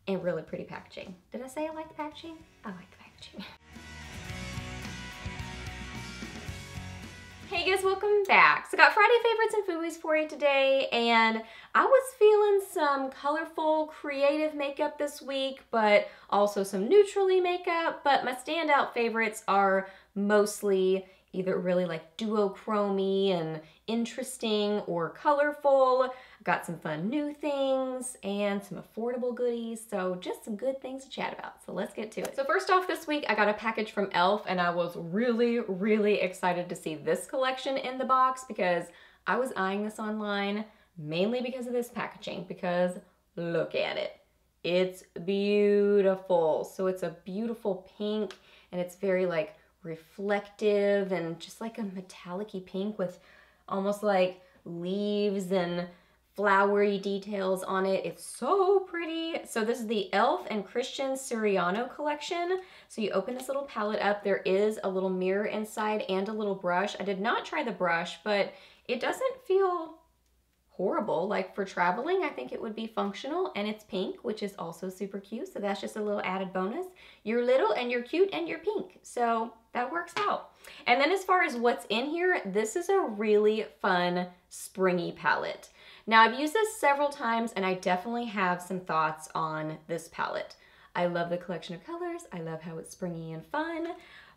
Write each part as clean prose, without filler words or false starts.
and really pretty packaging. Did I say I like the packaging? I like the packaging. Hey guys, welcome back. So I got Friday Favorites and Fooeys for you today, and I was feeling some colorful, creative makeup this week, but also some neutrally makeup, but my standout favorites are mostly either really like duochrome-y and interesting or colorful. Got some fun new things and some affordable goodies, so just some good things to chat about. So let's get to it. So first off this week, I got a package from e.l.f. and I was really excited to see this collection in the box because I was eyeing this online mainly because of this packaging, because look at it. It's beautiful. So it's a beautiful pink and it's very like reflective and just like a metallic-y pink with almost like leaves and flowery details on it. It's so pretty. So this is the e.l.f. and Christian Siriano collection. So you open this little palette up. There is a little mirror inside and a little brush. I did not try the brush, but it doesn't feel horrible. Like for traveling, I think it would be functional, and it's pink, which is also super cute. So that's just a little added bonus. You're little and you're cute and you're pink. So that works out. And then as far as what's in here, this is a really fun springy palette. Now I've used this several times and I definitely have some thoughts on this palette. I love the collection of colors. I love how it's springy and fun,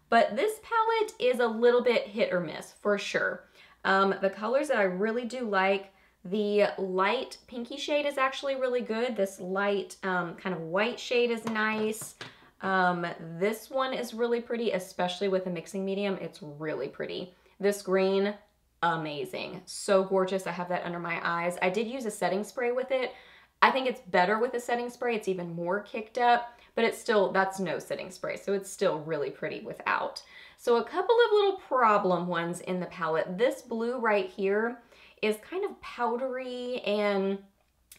but this palette is a little bit hit or miss for sure. The colors that I really do like, the light pinky shade is actually really good. This light kind of white shade is nice. This one is really pretty, especially with a mixing medium. It's really pretty. This green, amazing. So gorgeous. I have that under my eyes. I did use a setting spray with it. I think it's better with a setting spray. It's even more kicked up, but it's still, that's no setting spray. So it's still really pretty without. So a couple of little problem ones in the palette. This blue right here is kind of powdery and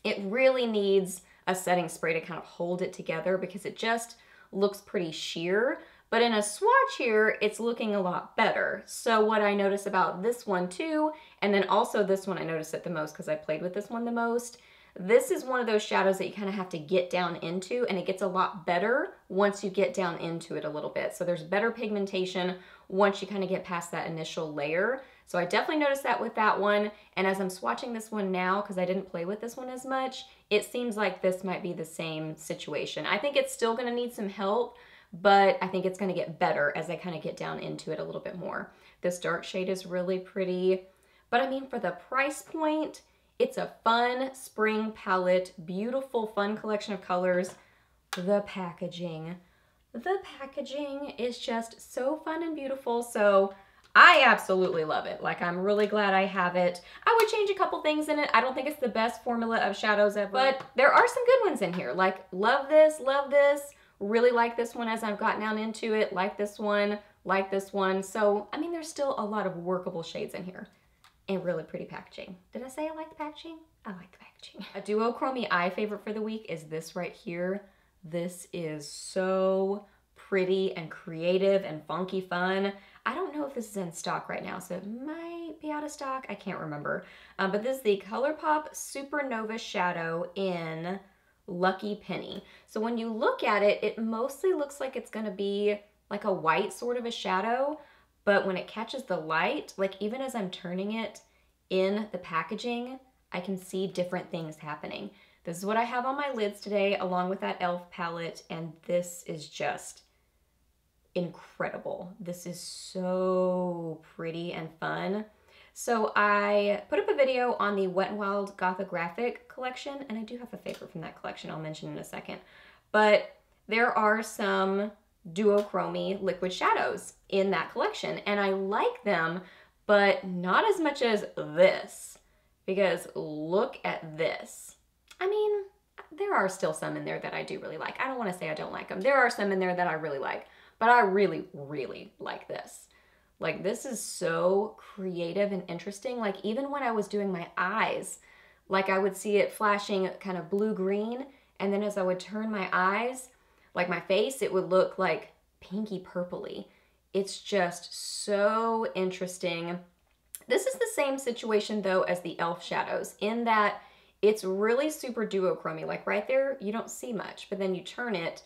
it really needs a setting spray to kind of hold it together because it just looks pretty sheer. But in a swatch here, it's looking a lot better. So what I notice about this one too, and then also this one I noticed it the most because I played with this one the most, this is one of those shadows that you kind of have to get down into, and it gets a lot better once you get down into it a little bit. So there's better pigmentation once you kind of get past that initial layer. So I definitely noticed that with that one. And as I'm swatching this one now, because I didn't play with this one as much, it seems like this might be the same situation. I think it's still gonna need some help, but I think it's gonna get better as I kind of get down into it a little bit more. This dark shade is really pretty, but I mean, for the price point, it's a fun spring palette, beautiful, fun collection of colors. The packaging is just so fun and beautiful. So I absolutely love it. Like, I'm really glad I have it. I would change a couple things in it. I don't think it's the best formula of shadows ever, but there are some good ones in here. Like, love this, really like this one as I've gotten down into it, like this one. So, I mean, there's still a lot of workable shades in here and really pretty packaging. Did I say I like the packaging? I like the packaging. A duochrome eye favorite for the week is this right here. This is so pretty and creative and funky fun. I don't know if this is in stock right now, so it might be out of stock. I can't remember. But this is the ColourPop Supernova Shadow in Lucky Penny. So when you look at it, it mostly looks like it's gonna be like a white sort of a shadow, but when it catches the light, like even as I'm turning it in the packaging, I can see different things happening. This is what I have on my lids today, along with that e.l.f. palette, and this is just incredible. This is so pretty and fun. So I put up a video on the Wet n Wild goth-o-graphic collection, and I do have a favorite from that collection I'll mention in a second. But there are some duochrome liquid shadows in that collection, and I like them, but not as much as this, because look at this. I mean, there are still some in there that I do really like. I don't want to say I don't like them. There are some in there that I really like, but I really like this. Like, this is so creative and interesting. Like, even when I was doing my eyes, like I would see it flashing kind of blue-green, and then as I would turn my eyes, like my face, it would look like pinky purpley. It's just so interesting. This is the same situation though as the e.l.f. shadows, in that It's really super duochromy. Like right there, you don't see much, but then you turn it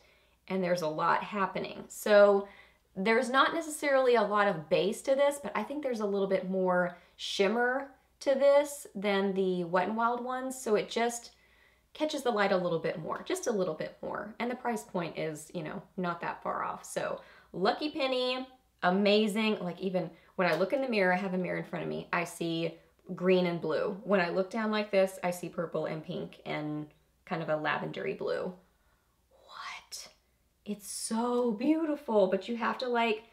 and there's a lot happening. So there's not necessarily a lot of base to this, but I think there's a little bit more shimmer to this than the Wet n Wild ones. So it just catches the light a little bit more, just a little bit more. And the price point is, you know, not that far off. So lucky penny, amazing. Like even when I look in the mirror, I have a mirror in front of me, I see green and blue. When I look down like this, I see purple and pink and kind of a lavendery blue. What? It's so beautiful, but you have to like,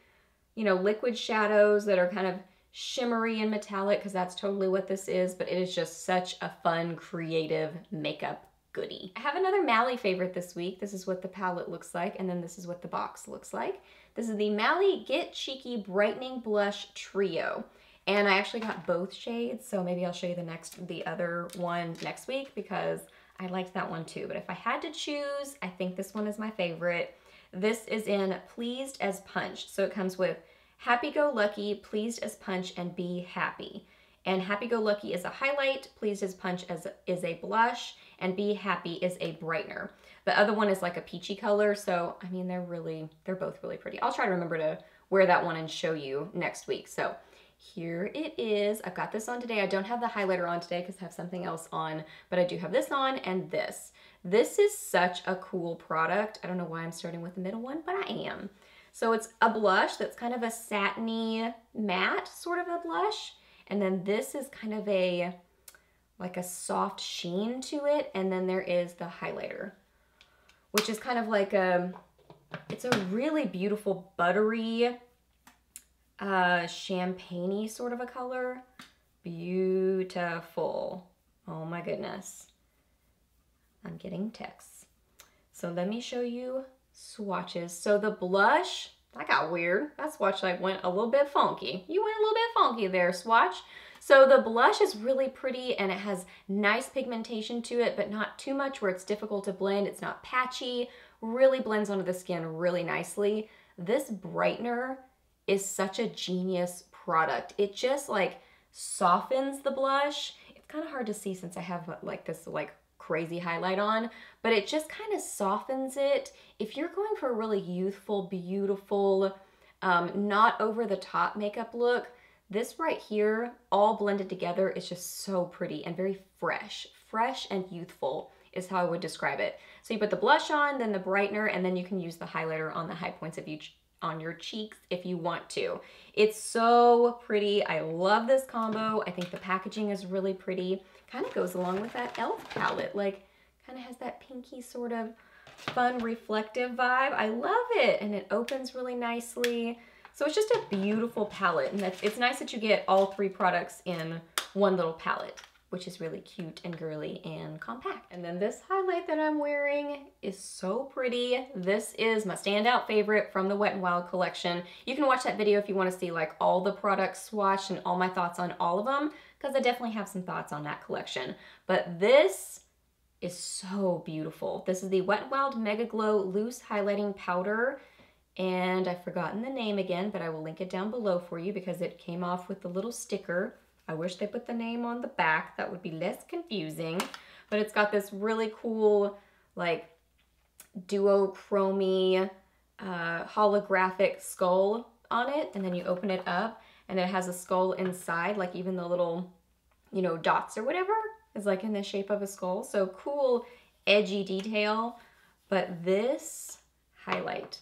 you know, liquid shadows that are kind of shimmery and metallic, because that's totally what this is, but it is just such a fun, creative makeup goodie. I have another Mallee favorite this week. This is what the palette looks like, and then this is what the box looks like. This is the Mallee Get Cheeky Brightening Blush Trio. And I actually got both shades, so maybe I'll show you the other one next week because I liked that one too. But if I had to choose, I think this one is my favorite. This is in Pleased as Punch. So it comes with Happy Go Lucky, Pleased as Punch, and Be Happy. And Happy Go Lucky is a highlight, Pleased as Punch is a blush, and Be Happy is a brightener. The other one is like a peachy color, so I mean they're both really pretty. I'll try to remember to wear that one and show you next week. So here it is. I've got this on today. I don't have the highlighter on today because I have something else on, but I do have this on and this. This is such a cool product. I don't know why I'm starting with the middle one, but I am. So it's a blush that's kind of a satiny matte sort of a blush. And then this is kind of like a soft sheen to it. And then there is the highlighter, which is kind of like it's a really beautiful buttery, champagne-y sort of a color. Beautiful. Oh my goodness. I'm getting texts. So let me show you swatches. So the blush, that got weird. That swatch like went a little bit funky. You went a little bit funky there, swatch. So the blush is really pretty and it has nice pigmentation to it, but not too much where it's difficult to blend. It's not patchy, really blends onto the skin really nicely. This brightener is such a genius product. It just like softens the blush. It's kind of hard to see since I have like this like crazy highlight on, but it just kind of softens it. If you're going for a really youthful, beautiful, not over the top makeup look, this right here, all blended together, is just so pretty and very fresh. Fresh and youthful is how I would describe it. So you put the blush on, then the brightener, and then you can use the highlighter on the high points of each on your cheeks if you want to. It's so pretty. I love this combo. I think the packaging is really pretty. Kind of goes along with that e.l.f. palette. Like, kind of has that pinky sort of fun, reflective vibe. I love it. And it opens really nicely. So it's just a beautiful palette. And it's nice that you get all three products in one little palette, which is really cute and girly and compact. And then this highlight that I'm wearing is so pretty. This is my standout favorite from the Wet n Wild collection. You can watch that video if you want to see like all the products swatched and all my thoughts on all of them, because I definitely have some thoughts on that collection. But this is so beautiful. This is the Wet n Wild Mega Glow Loose Highlighting Powder. And I've forgotten the name again, but I will link it down below for you because it came off with the little sticker. I wish they put the name on the back. That would be less confusing. But it's got this really cool, like, duochromy, holographic skull on it. And then you open it up, and it has a skull inside, like even the little, you know, dots or whatever is like in the shape of a skull. So cool, edgy detail. But this highlight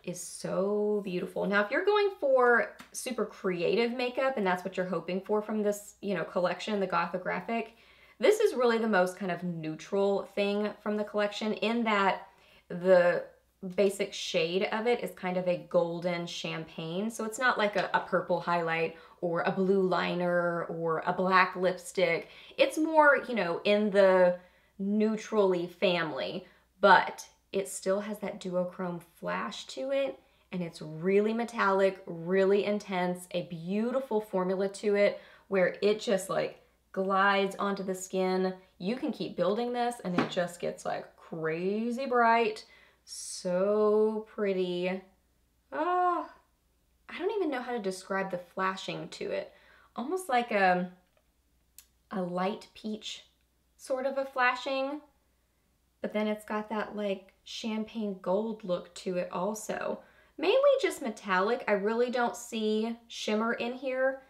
is so beautiful. Now, if you're going for super creative makeup and that's what you're hoping for from this, you know, collection, the goth-o-graphic, this is really the most kind of neutral thing from the collection in that the basic shade of it is kind of a golden champagne. So it's not like a purple highlight or a blue liner or a black lipstick. It's more, you know, in the neutrally family, but it still has that duochrome flash to it, and it's really metallic, really intense, a beautiful formula to it where it just like glides onto the skin. You can keep building this and it just gets like crazy bright. So pretty. Oh, I don't even know how to describe the flashing to it. Almost like a light peach sort of a flashing, but then it's got that like champagne gold look to it also. Mainly just metallic. I really don't see shimmer in here.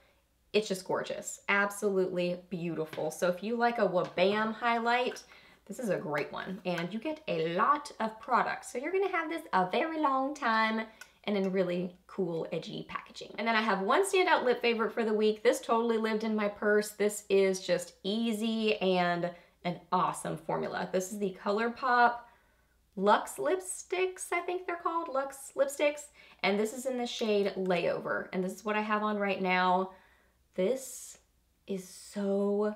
It's just gorgeous. Absolutely beautiful. So if you like a wabam highlight, this is a great one. And you get a lot of product. So you're gonna have this a very long time and in really cool, edgy packaging. And then I have one standout lip favorite for the week. This totally lived in my purse. This is just easy and an awesome formula. This is the ColourPop Luxe lipsticks, I think they're called, Luxe lipsticks. And this is in the shade Layover. And this is what I have on right now. This is so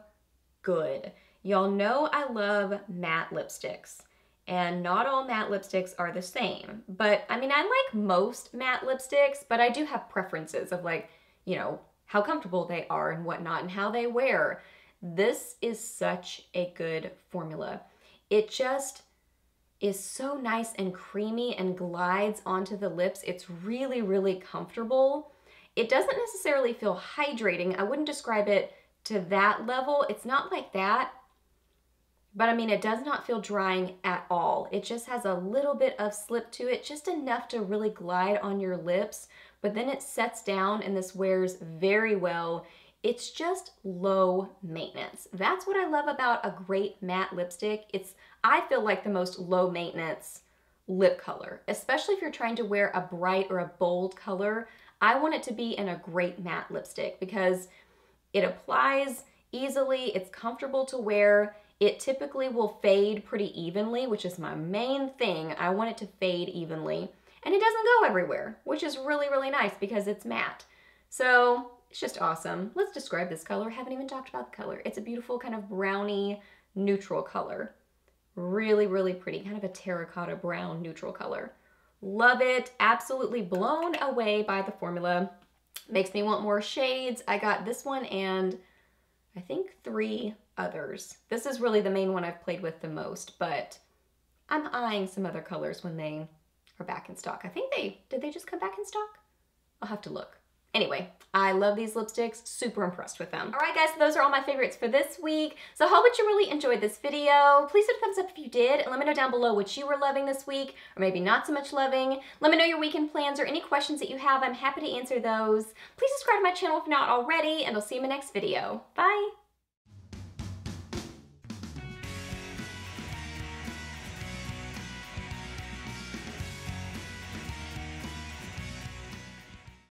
good. Y'all know I love matte lipsticks. And not all matte lipsticks are the same. But I mean, I like most matte lipsticks, but I do have preferences of like, you know, how comfortable they are and whatnot and how they wear. This is such a good formula. It just is so nice and creamy and glides onto the lips. It's really, really comfortable. It doesn't necessarily feel hydrating. I wouldn't describe it to that level. It's not like that, but I mean, it does not feel drying at all. It just has a little bit of slip to it, just enough to really glide on your lips, but then it sets down and this wears very well. It's just low maintenance. That's what I love about a great matte lipstick. It's, I feel like, the most low maintenance lip color, especially if you're trying to wear a bright or a bold color. I want it to be in a great matte lipstick because it applies easily, it's comfortable to wear, it typically will fade pretty evenly, which is my main thing. I want it to fade evenly, and it doesn't go everywhere, which is really, really nice because it's matte. So it's just awesome. Let's describe this color. I haven't even talked about the color. It's a beautiful kind of browny neutral color. Really, really pretty, kind of a terracotta brown neutral color. Love it. Absolutely blown away by the formula. Makes me want more shades. I got this one and I think 3 others. This is really the main one I've played with the most, but I'm eyeing some other colors when they are back in stock. I think did they just come back in stock? I'll have to look. Anyway, I love these lipsticks, super impressed with them. All right guys, so those are all my favorites for this week. So I hope that you really enjoyed this video. Please hit a thumbs up if you did, and let me know down below what you were loving this week, or maybe not so much loving. Let me know your weekend plans or any questions that you have. I'm happy to answer those. Please subscribe to my channel if not already, and I'll see you in my next video. Bye.